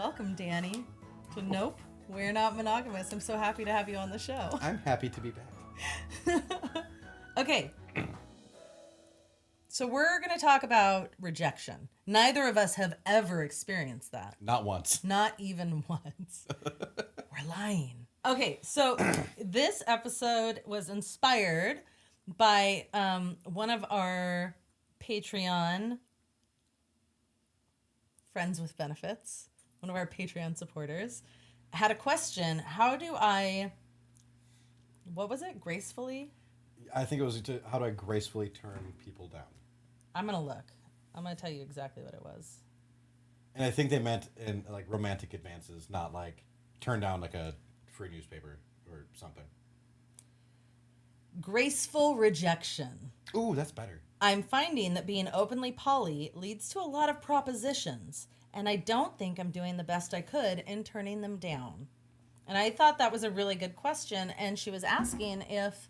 Welcome, Danny, to Nope, We're Not Monogamous. I'm so happy to have you on the show. I'm happy to be back. Okay. So we're going to talk about rejection. Neither of us have ever experienced that. Not once. Not even once. We're lying. Okay, so this episode was inspired by one of our Patreon friends with benefits, one of our Patreon supporters, had a question. How do I, what was it? Gracefully? I think it was how do I gracefully turn people down? I'm going to look. I'm going to tell you exactly what it was. And I think they meant in like romantic advances, not like turn down like a free newspaper or something. Graceful rejection. Ooh, that's better. I'm finding that being openly poly leads to a lot of propositions, and I don't think I'm doing the best I could in turning them down. And I thought that was a really good question, and she was asking if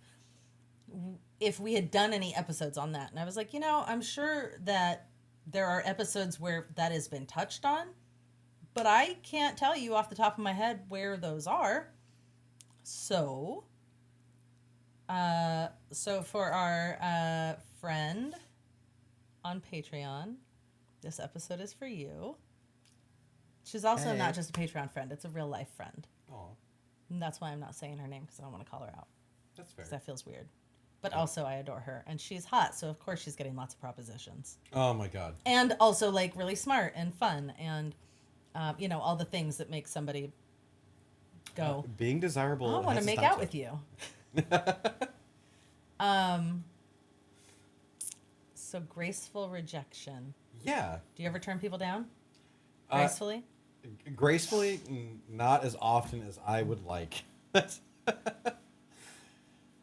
we had done any episodes on that. And I was like, I'm sure that there are episodes where that has been touched on, but I can't tell you off the top of my head where those are. So for our friend on Patreon, this episode is for you. She's also not just a Patreon friend, it's a real life friend. Aw. And that's why I'm not saying her name, because I don't want to call her out. That's fair. Because that feels weird. But also I adore her. And she's hot, so of course she's getting lots of propositions. Oh my God. And also like really smart and fun and, all the things that make somebody go, being desirable. I want to make out with you. So graceful rejection. Yeah. Do you ever turn people down? Gracefully? Gracefully, not as often as I would like.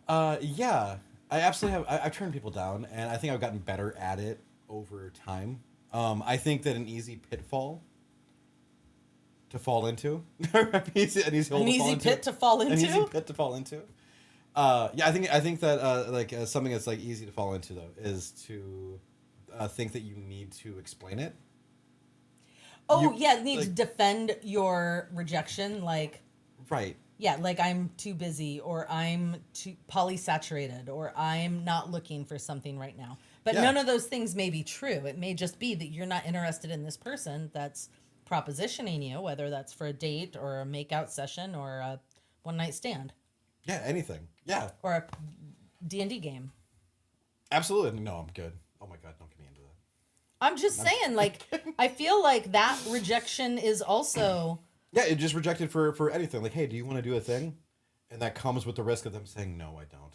Yeah. I absolutely have. I've turned people down, and I think I've gotten better at it over time. I think that an easy pitfall to fall into. an easy pit to fall into? An easy pit to fall into. Yeah, I think that something that's like easy to fall into though is to think that you need to explain it. Oh, you need to defend your rejection, like right. Yeah, like I'm too busy, or I'm too polysaturated, or I'm not looking for something right now. But none of those things may be true. It may just be that you're not interested in this person that's propositioning you, whether that's for a date or a makeout session or a one-night stand. Yeah, anything. Yeah. Or a D&D game. Absolutely. No, I'm good. Oh my God, don't get me into that. I'm just saying, like, I feel like that rejection is also... Yeah, it just rejected for anything. Like, hey, do you want to do a thing? And that comes with the risk of them saying, no, I don't.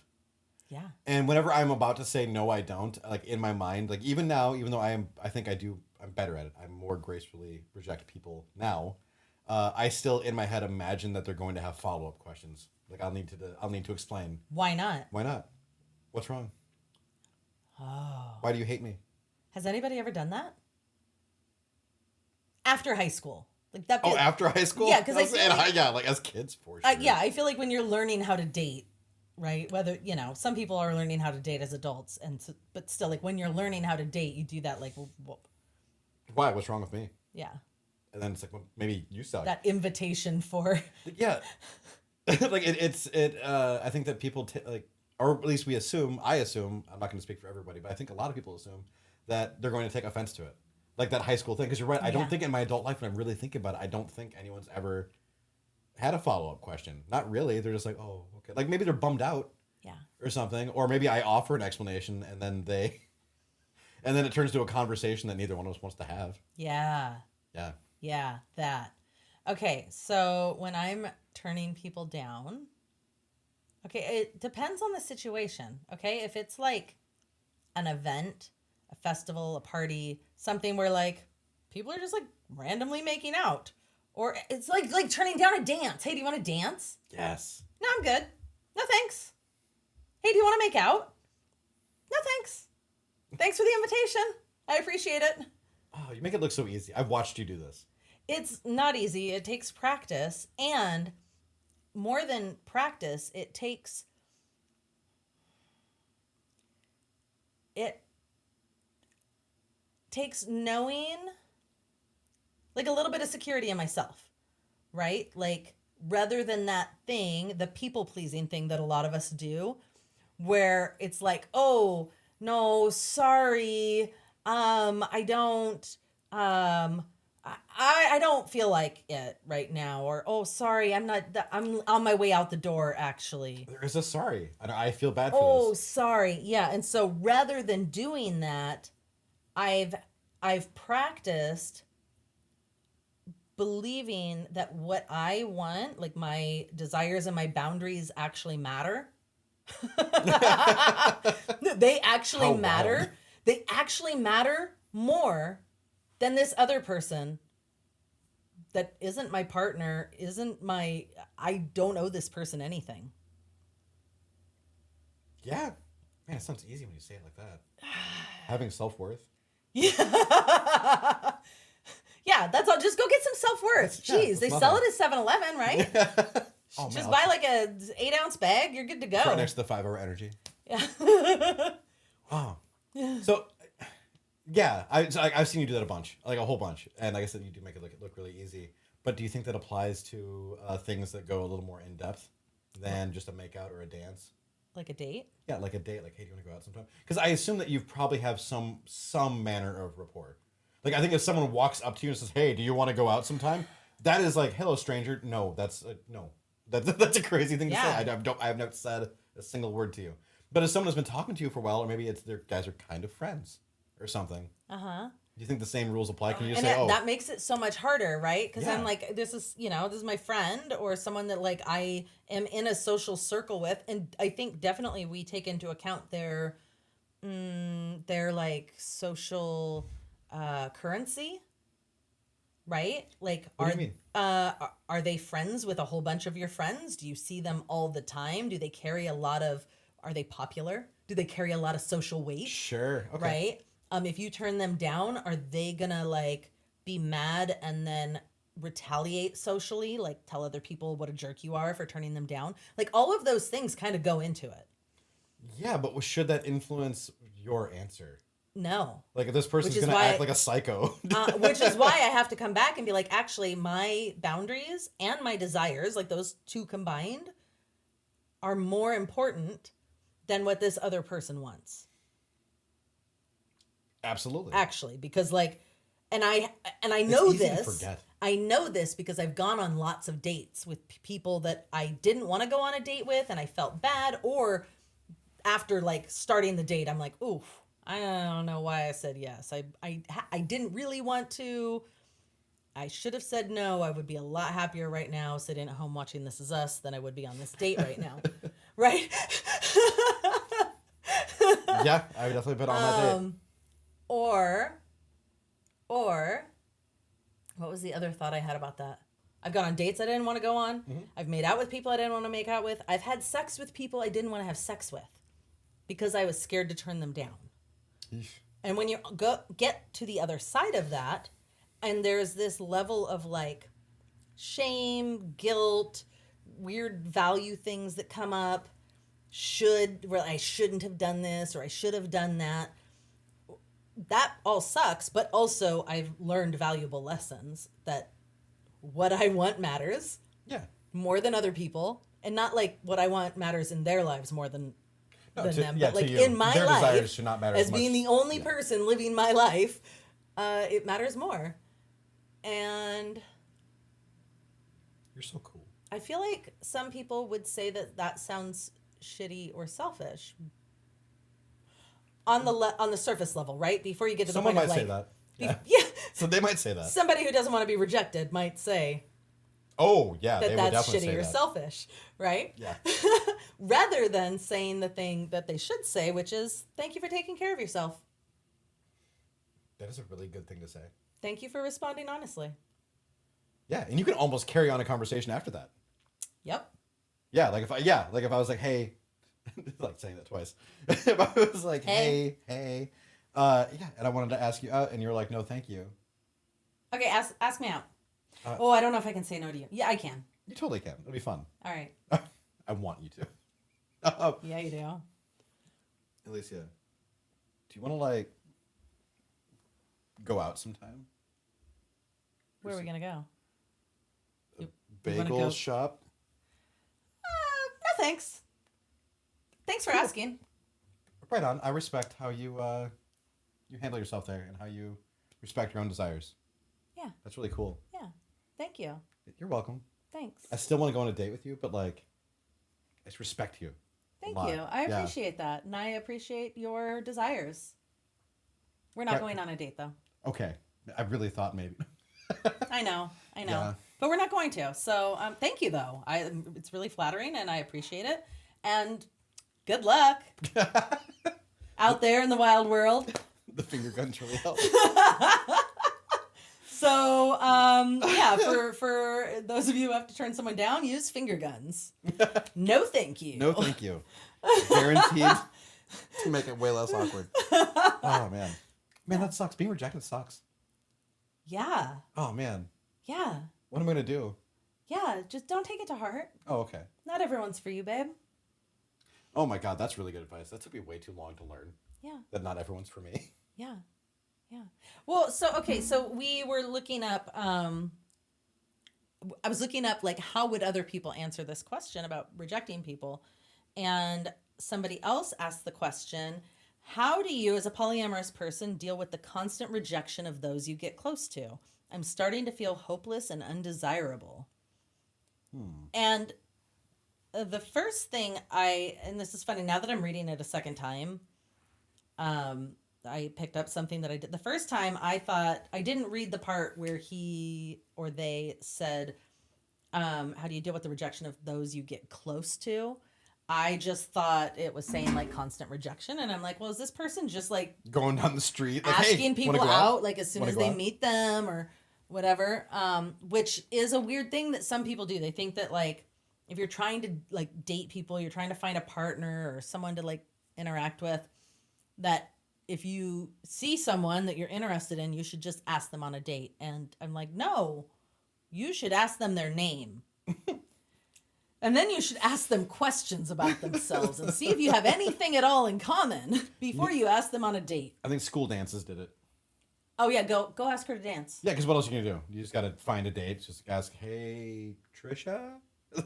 Yeah. And whenever I'm about to say, no, I don't, like, in my mind, like, even now, even though I'm better at it. I more gracefully reject people now. I still, in my head, imagine that they're going to have follow-up questions. Like, I'll need to explain. Why not? Why not? What's wrong? Oh. Why do you hate me? Has anybody ever done that? After high school. Like that. After high school? Yeah, because like as kids, for sure. Yeah, I feel like when you're learning how to date, right? Whether, some people are learning how to date as adults, but still, like when you're learning how to date, you do that like, why? What's wrong with me? Yeah. And then it's like, well, maybe you suck. That invitation for. Yeah. Like I think that people or at least I assume, I'm not going to speak for everybody, but I think a lot of people assume that they're going to take offense to it. Like that high school thing. Because you're right. I don't think in my adult life, when I'm really thinking about it, I don't think anyone's ever had a follow-up question. Not really. They're just like, oh, okay. Like maybe they're bummed out. Yeah. Or something. Or maybe I offer an explanation and then it turns to a conversation that neither one of us wants to have. Yeah. Yeah. Yeah, that. Okay, so when I'm turning people down, it depends on the situation, okay? If it's like an event, a festival, a party, something where like people are just like randomly making out, or it's like turning down a dance. Hey, do you want to dance? Yes. No, I'm good. No, thanks. Hey, do you want to make out? No, thanks. Thanks for the invitation. I appreciate it. Oh, you make it look so easy. I've watched you do this. It's not easy. It takes practice, and more than practice, it takes knowing like a little bit of security in myself, right? Like rather than that thing, the people pleasing thing that a lot of us do, where it's like, oh, no, sorry. I don't, I don't feel like it right now. Or, oh, sorry, I'm on my way out the door, actually. There's a sorry. I feel bad for Oh, this. sorry. Yeah. And so rather than doing that, I've, I've practiced believing that what I want, like my desires and my boundaries actually matter. They actually How matter. wild. They actually matter more than this other person that isn't my partner, I don't owe this person anything. Yeah. Man, it sounds easy when you say it like that. Having self-worth. Yeah. Yeah, that's all. Just go get some self-worth. Jeez, they sell it at 7-Eleven, right? Oh, man, Just I'll buy like a 8-ounce bag, you're good to go. right next to the 5 Hour Energy. Yeah. Oh. So, yeah, I've seen you do that a bunch, like a whole bunch. And like I said, you do make it look really easy. But do you think that applies to things that go a little more in depth than just a makeout or a dance? Like a date? Yeah, like a date. Like, hey, do you want to go out sometime? Because I assume that you probably have some manner of rapport. Like, I think if someone walks up to you and says, "Hey, do you want to go out sometime?" That is like, "Hello, stranger." No, that's no. That's a crazy thing to say. Yeah. I have not said a single word to you. But if someone has been talking to you for a while, or maybe it's their guys are kind of friends or something. Uh-huh. Do you think the same rules apply? Can you just And say, "Oh, that makes it so much harder, right? Because yeah, I'm like, this is my friend or someone that like I am in a social circle with, and I think definitely we take into account their like social currency, right? Like, what do you mean?" are they friends with a whole bunch of your friends? Do you see them all the time? Do they carry a lot of? Are they popular? Do they carry a lot of social weight? Sure. Okay. Right? If you turn them down, are they gonna like be mad and then retaliate socially, like tell other people what a jerk you are for turning them down? Like all of those things kind of go into it. Yeah, but should that influence your answer? No. Like, if this person's is gonna why act like a psycho. Which is why I have to come back and be like, actually, my boundaries and my desires, like those two combined, are more important than what this other person wants. Absolutely. Actually, because like, and I It's know easy to this. forget. I know this because I've gone on lots of dates with people that I didn't want to go on a date with, and I felt bad. Or after like starting the date, I'm like, oof, I don't know why I said yes. I didn't really want to. I should have said no. I would be a lot happier right now sitting at home watching This Is Us than I would be on this date right now. Right? Yeah, I would definitely bet on that date. Or what was the other thought I had about that? I've gone on dates I didn't want to go on. Mm-hmm. I've made out with people I didn't want to make out with. I've had sex with people I didn't want to have sex with because I was scared to turn them down. Eesh. And when you get to the other side of that, and there's this level of like shame, guilt, weird value things that come up, where I shouldn't have done this or I should have done that. That all sucks, but also I've learned valuable lessons that what I want matters Yeah. more than other people, and not like what I want matters in their lives more than them, but like to you. in my Their life, desires should not matter as as being much. the only Yeah. person living my life, it matters more. And You're so cool. I feel like some people would say that sounds shitty or selfish on the surface level, right? Before you get to Someone the point might of like, say that. yeah, So they might say that. somebody who doesn't want to be rejected might say Oh, yeah, they would that's definitely shitty say or that. selfish, right? Yeah. Rather than saying the thing that they should say, which is, thank you for taking care of yourself. That is a really good thing to say. Thank you for responding honestly. Yeah, and you can almost carry on a conversation after that. Yep. Yeah, like if I was like, "Hey," like saying that twice. If I was like, Hey. "Hey," yeah, and I wanted to ask you out, and you're like, "No, thank you." Okay, ask me out. Uh, I don't know if I can say no to you. Yeah, I can. You totally can. It'll be fun. All right. I want you to. Yeah, you do. Alicia, do you want to like go out sometime? Where are we gonna go? A You wanna bagel go- shop. No, thanks. Thanks for Cool. asking. Right on. I respect how you handle yourself there and how you respect your own desires. Yeah. That's really cool. Yeah. Thank you. You're welcome. Thanks. I still want to go on a date with you, but like, I just respect you. Thank lot. you. I Yeah. appreciate that. And I appreciate your desires. We're not Right. going on a date though. Okay. I really thought maybe. I know. Yeah. But we're not going to. So thank you though. It's really flattering and I appreciate it. And good luck out there in the wild world. The finger guns really help. So yeah, for those of you who have to turn someone down, use finger guns. No thank you. No, thank you. Guaranteed to make it way less awkward. Oh man, that sucks. Being rejected sucks. Yeah. Oh man, Yeah. what am I gonna do? Yeah. Just don't take it to heart. Oh okay. Not everyone's for you, babe. Oh my god, that's really good advice. That took me way too long to learn. Yeah. That not everyone's for me. Yeah. Yeah. Well, so we were looking up I was looking up like how would other people answer this question about rejecting people, and somebody else asked the question, how do you as a polyamorous person deal with the constant rejection of those you get close to? I'm starting to feel hopeless and undesirable. And the first thing and this is funny now that I'm reading it a second time, I picked up something that I did the first time. I thought I didn't read the part where he or they said, how do you deal with the rejection of those you get close to? I just thought it was saying like constant rejection. And I'm like, well, is this person just like Going down the street, like, asking hey, wanna people go out like as soon Wanna as go they out? meet them or whatever? Which is a weird thing that some people do. They think that like if you're trying to like date people, you're trying to find a partner or someone to like interact with, that if you see someone that you're interested in, you should just ask them on a date. And I'm like, no, you should ask them their name. And then you should ask them questions about themselves and see if you have anything at all in common before you ask them on a date. I think school dances did it. Oh yeah, go ask her to dance. Yeah, because what else are you gonna do? You just gotta find a date. Just ask, hey, Trisha, you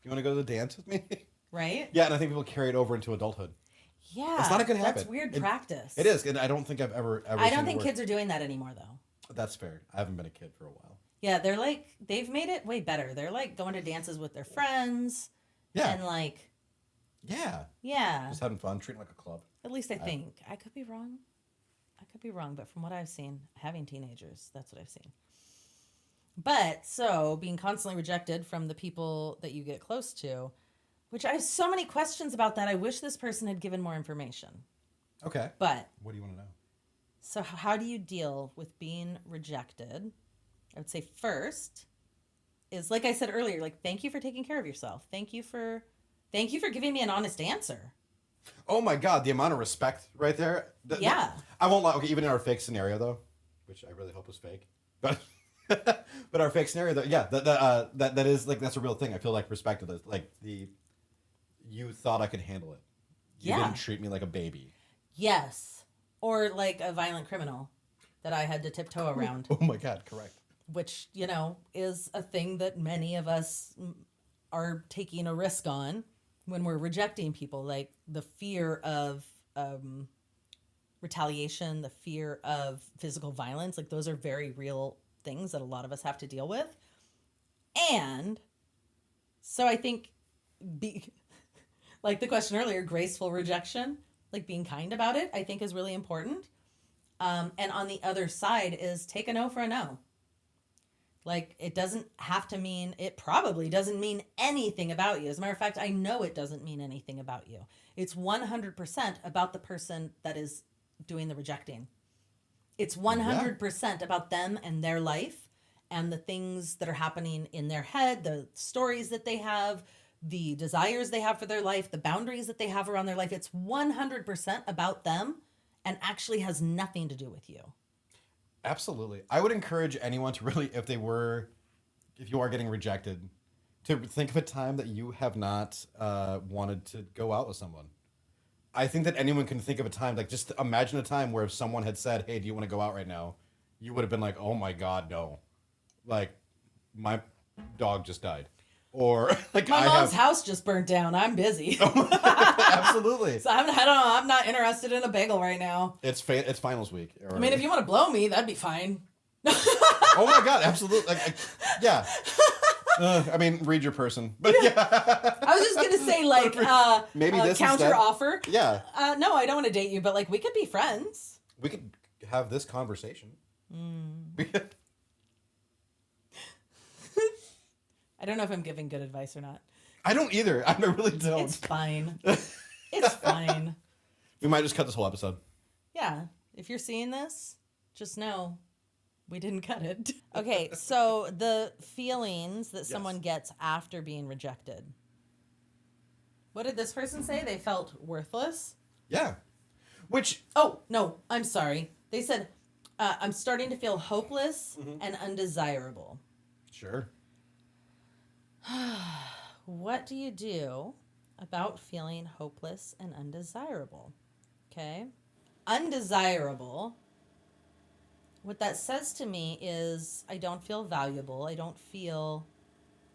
want to go to the dance with me? Right? Yeah, and I think people carry it over into adulthood. Yeah. It's not a good habit. That's weird practice. It is, and I don't think I've ever. I don't seen it think work. kids are doing that anymore though. That's fair. I haven't been a kid for a while. Yeah, they're like, they've made it way better. They're like going to dances with their friends. Yeah. And like, Yeah. yeah. Just having fun, treating it like a club. At least I think. I could be wrong. But from what I've seen, having teenagers, that's what I've seen. But so being constantly rejected from the people that you get close to, which I have so many questions about that. I wish this person had given more information. Okay. But What do you want to know? so how do you deal with being rejected? I would say first is, like I said earlier, like, thank you for taking care of yourself. Thank you for giving me an honest answer. Oh my God, the amount of respect right there. Yeah. I won't lie. Okay, even in our fake scenario though, which I really hope was fake, but but our fake scenario though, yeah, that is like, that's a real thing. I feel like respect to this, like you thought I could handle it. You Yeah. didn't treat me like a baby. Yes. Or like a violent criminal that I had to tiptoe around, Oh my God, correct. which, is a thing that many of us are taking a risk on when we're rejecting people. Like the fear of retaliation, the fear of physical violence, like those are very real things that a lot of us have to deal with. And so I think, like the question earlier, graceful rejection, like being kind about it, I think is really important. And on the other side is take a no for a no. Like, it probably doesn't mean anything about you. As a matter of fact, I know it doesn't mean anything about you. It's 100% about the person that is doing the rejecting. It's 100% about them and their life and the things that are happening in their head, the stories that they have, the desires they have for their life, the boundaries that they have around their life. It's 100% about them and actually has nothing to do with you. Absolutely. I would encourage anyone to really, if you are getting rejected, to think of a time that you have not wanted to go out with someone. I think that anyone can think of a time, like just imagine a time where if someone had said, hey, do you want to go out right now? you would have been like, oh my God, no. Like, my dog just died. Or like My mom's house just burnt down. I'm busy. Absolutely. So I don't know. I'm not interested in a bagel right now. It's finals week. I mean, if you want to blow me, that'd be fine. Oh my God, absolutely. Yeah. I mean, read your person. But yeah. I was just going to say, like, maybe this counter instead. offer. Yeah. No, I don't want to date you, but, like, we could be friends. We could have this conversation. I don't know if I'm giving good advice or not. I don't either. I really don't. It's fine. It's fine. We might just cut this whole episode. Yeah. If you're seeing this, just know we didn't cut it. Okay, so the feelings that someone gets after being rejected. What did this person say? They felt worthless? Yeah. Which... Oh, no, I'm sorry. They said, I'm starting to feel hopeless and undesirable. Sure. What do you do about feeling hopeless and undesirable? Okay. Undesirable. What that says to me is I don't feel valuable. I don't feel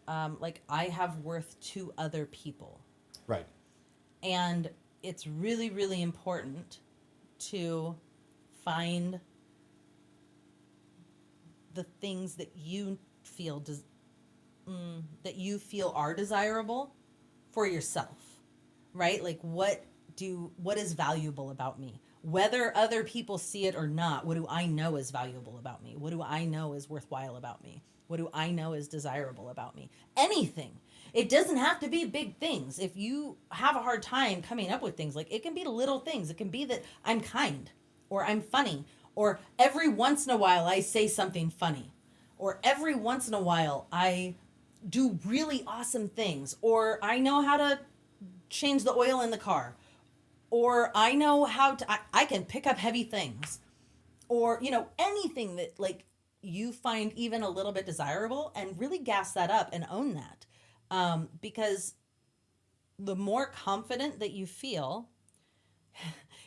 like I have worth to other people. Right. And it's really, really important to find the things that you feel are desirable for yourself, right? Like what is valuable about me? Whether other people see it or not, what do I know is valuable about me? What do I know is worthwhile about me? What do I know is desirable about me? Anything. It doesn't have to be big things. If you have a hard time coming up with things, like it can be little things. It can be that I'm kind or I'm funny or every once in a while I say something funny or every once in a while I do really awesome things or I know how to change the oil in the car. Or I know how to, I can pick up heavy things. Or, anything that like you find even a little bit desirable and really gas that up and own that. Because the more confident that you feel,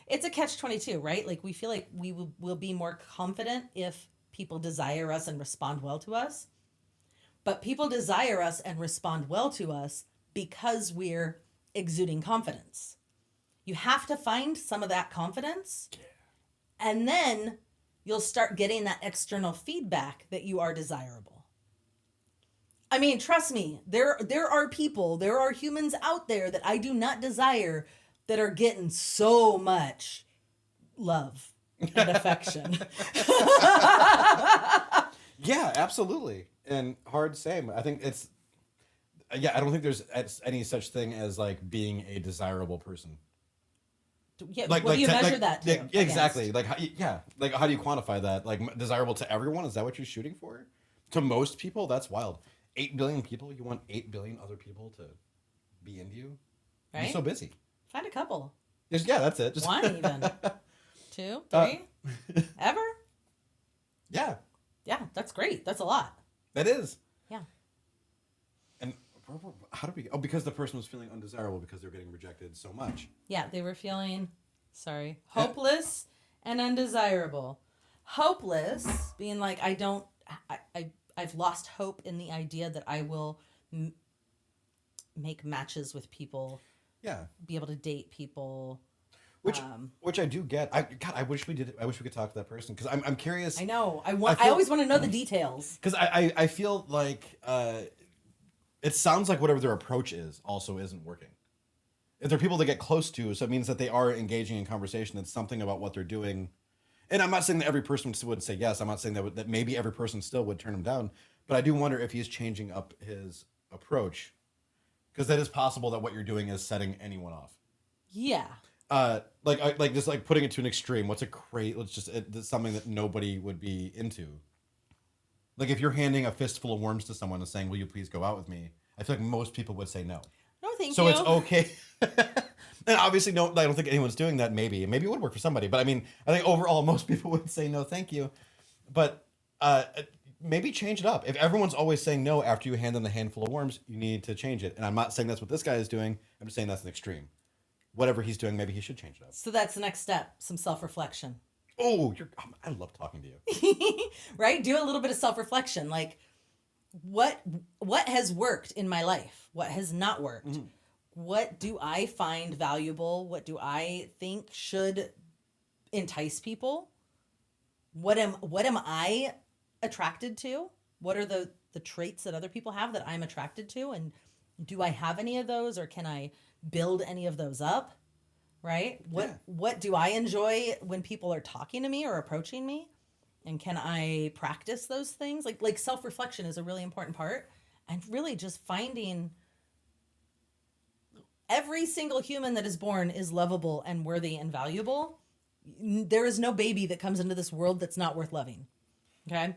it's a catch-22, right? Like we feel like we will be more confident if people desire us and respond well to us. But people desire us and respond well to us because we're exuding confidence. You have to find some of that confidence, and then you'll start getting that external feedback that you are desirable. I mean, trust me, there are humans out there that I do not desire that are getting so much love and affection. Yeah, absolutely. And hard same. I think I don't think there's any such thing as like being a desirable person. Yeah, what do you measure that to? Yeah, exactly. Like, how do you quantify that? Like, desirable to everyone? Is that what you're shooting for? To most people, that's wild. 8 billion people. You want 8 billion other people to be into you? Right? You're so busy. Find a couple. Yeah, that's it. One even. 2, 3. Ever? Yeah. Yeah, that's great. That's a lot. That is. Yeah. And how do we... Oh, because the person was feeling undesirable because they were getting rejected so much. Yeah, they were feeling, hopeless and undesirable. Hopeless, being like, I've lost hope in the idea that I will make matches with people. Yeah. Be able to date people. Which I do get. I wish we did. I wish we could talk to that person because I'm curious. I know. I always want to know the details. Because I feel like it sounds like whatever their approach is also isn't working. If they're people that get close to, so it means that they are engaging in conversation. It's something about what they're doing. And I'm not saying that every person would say yes. I'm not saying that maybe every person still would turn him down. But I do wonder if he's changing up his approach. Because that is possible that what you're doing is setting anyone off. Yeah. Like just like putting it to an extreme. It's something that nobody would be into. Like if you're handing a fistful of worms to someone and saying, "Will you please go out with me?" I feel like most people would say no. No, thank you. So it's okay. And obviously, no, I don't think anyone's doing that. Maybe it would work for somebody, but I mean, I think overall most people would say no, thank you. But maybe change it up. If everyone's always saying no after you hand them the handful of worms, you need to change it. And I'm not saying that's what this guy is doing. I'm just saying that's an extreme. Whatever he's doing, maybe he should change it up. So that's the next step. Some self-reflection. Oh, I love talking to you. Right? Do a little bit of self-reflection. Like, what has worked in my life? What has not worked? Mm-hmm. What do I find valuable? What do I think should entice people? What am I attracted to? What are the traits that other people have that I'm attracted to? And do I have any of those, or can I build any of those up? Right? What do I enjoy when people are talking to me or approaching me? And can I practice those things? Like self-reflection is a really important part. And really just finding every single human that is born is lovable and worthy and valuable. There is no baby that comes into this world that's not worth loving. Okay?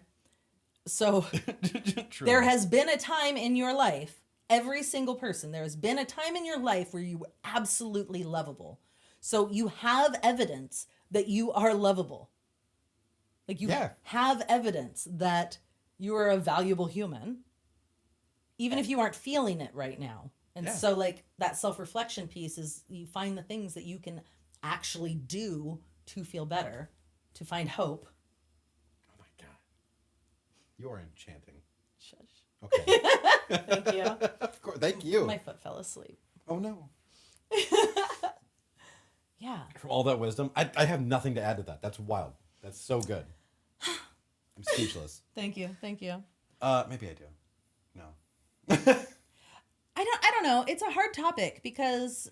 So there has been a time in your life, every single person, there has been a time in your life where you were absolutely lovable. So you have evidence that you are lovable. Like you have evidence that you are a valuable human, even if you aren't feeling it right now. And so like that self-reflection piece is you find the things that you can actually do to feel better, to find hope. Oh my God. You are enchanting. Shush. Okay. Thank you. Of course, thank you. My foot fell asleep. Oh no. Yeah. From all that wisdom, I have nothing to add to that. That's wild. That's so good. I'm speechless. Thank you. Maybe I do. No. I don't know. It's a hard topic because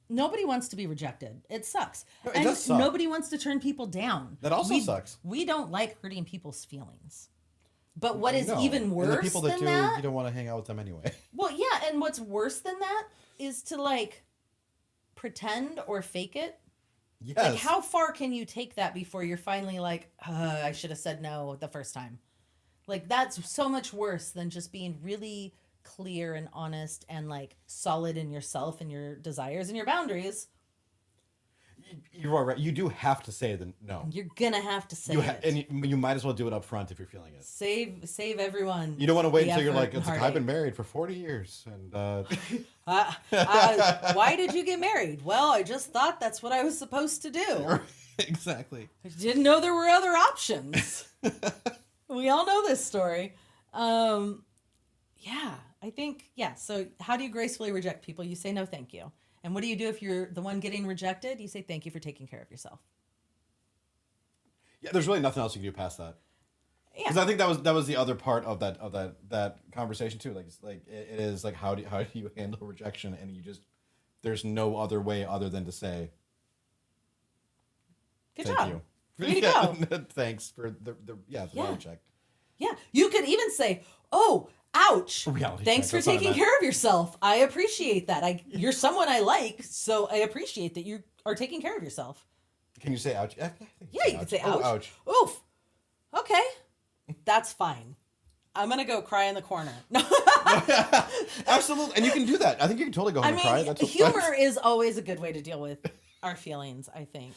nobody wants to be rejected. It sucks. No, it does suck. Nobody wants to turn people down. That also sucks. We don't like hurting people's feelings. But what is No. even worse and the people that than that? You don't want to hang out with them anyway. Well, yeah, and what's worse than that is to like pretend or fake it. Yes. Like, how far can you take that before you're finally like, I should have said no the first time? Like, that's so much worse than just being really clear and honest and like solid in yourself and your desires and your boundaries. You are right. You do have to say the no. You're gonna have to say it. And you might as well do it up front if you're feeling it. Save everyone. You don't want to wait until you're like, it's I've been married for 40 years. And why did you get married? Well, I just thought that's what I was supposed to do. Exactly. I didn't know there were other options. We all know this story. Yeah, I think, so how do you gracefully reject people? You say no, thank you. And what do you do if you're the one getting rejected? You say thank you for taking care of yourself. Yeah, there's really nothing else you can do past that. Yeah. Because I think that was the other part of that conversation too. Like it is like how do you handle rejection, and there's no other way other than to say good thank job. you. Way to go. Thanks for the reality check. Yeah, you could even say, oh, ouch. Reality Thanks check, for taking care of yourself. I appreciate that. You're someone I like, so I appreciate that you are taking care of yourself. Can you say ouch? Yeah, You can say ouch. Oh, ouch. Oof. Okay. That's fine. I'm going to go cry in the corner. No. Absolutely. And you can do that. I think you can totally go home and cry. Humor is always a good way to deal with our feelings, I think.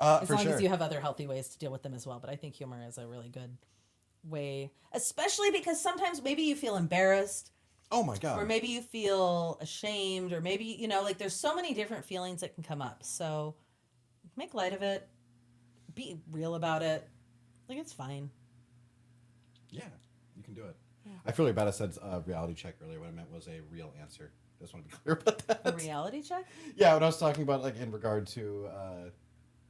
As long as you have other healthy ways to deal with them as well. But I think humor is a really good way, especially because sometimes maybe you feel embarrassed. Oh my God. Or maybe you feel ashamed, or maybe, like there's so many different feelings that can come up. So make light of it. Be real about it. Like, it's fine. Yeah, you can do it. Yeah. I feel like bad I said reality check earlier. What I meant was a real answer. Just want to be clear about that. A reality check? Yeah, when I was talking about like in regard to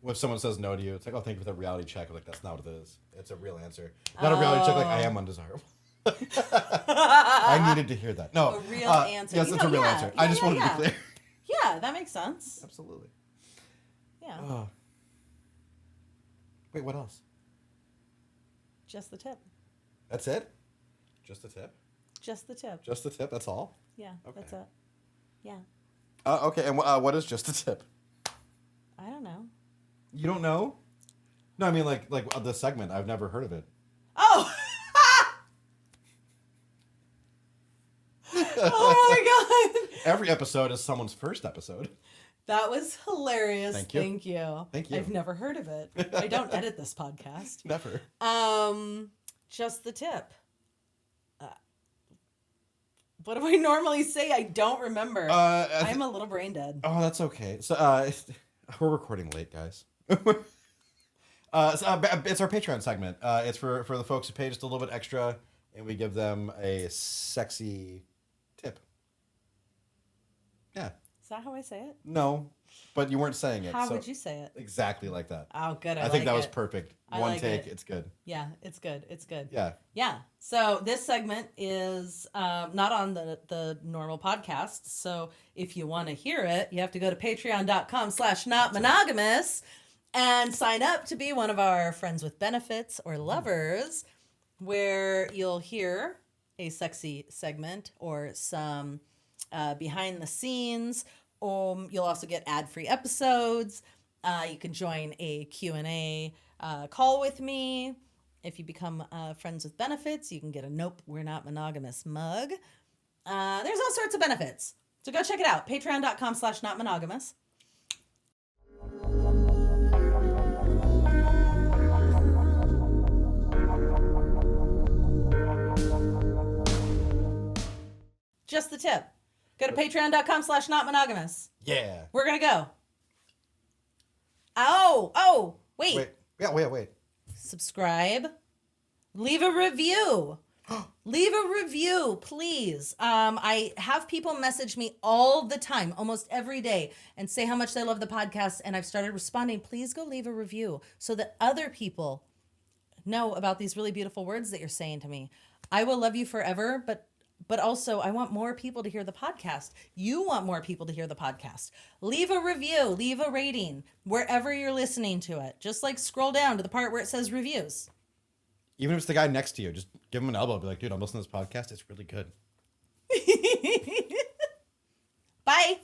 when someone says no to you, it's like, oh, thank you for the reality check. I'm like, that's not what it is. It's a real answer. Not a reality check like I am undesirable. I needed to hear that. No. A real answer. Yes, it's a real answer. I just wanted to be clear. Yeah, that makes sense. Absolutely. Yeah. Wait, what else? Just the tip. That's it? Just the tip? Just the tip. Just the tip? That's all? Yeah, okay. That's it. Yeah. Okay, and what is just the tip? I don't know. You don't know? No, I mean like the segment. I've never heard of it. Oh! Oh my God! Every episode is someone's first episode. That was hilarious. Thank you. Thank you. I've never heard of it. I don't edit this podcast. Never. Just the tip. What do I normally say? I don't remember. I'm a little brain dead. Oh, that's okay. So we're recording late, guys. It's our Patreon segment. It's for the folks who pay just a little bit extra, and we give them a sexy tip. Yeah. Is that how I say it? No, but you weren't saying it. How so would you say it? Exactly like that. Oh, good. I think that was perfect. I One like take. it. It's good. Yeah, it's good. It's good. Yeah. Yeah. So this segment is not on the normal podcast. So if you want to hear it, you have to go to patreon.com/notmonogamous and sign up to be one of our friends with benefits or lovers, where you'll hear a sexy segment or some behind the scenes. You'll also get ad-free episodes. You can join a Q&A call with me. If you become friends with benefits, you can get a Nope, We're Not Monogamous mug. There's all sorts of benefits. So go check it out. Patreon.com/notmonogamous. Just the tip. Go to patreon.com/notmonogamous. Yeah. We're going to go. Oh, wait. Wait. Yeah, wait. Subscribe. Leave a review. Leave a review, please. I have people message me all the time, almost every day, and say how much they love the podcast, and I've started responding. Please go leave a review so that other people know about these really beautiful words that you're saying to me. I will love you forever, but also I want more people to hear the podcast. You want more people to hear the podcast. Leave a review, leave a rating wherever you're listening to it. Just like scroll down to the part where it says reviews. Even if it's the guy next to you, just give him an elbow. Be like, dude, I'm listening to this podcast. It's really good. Bye.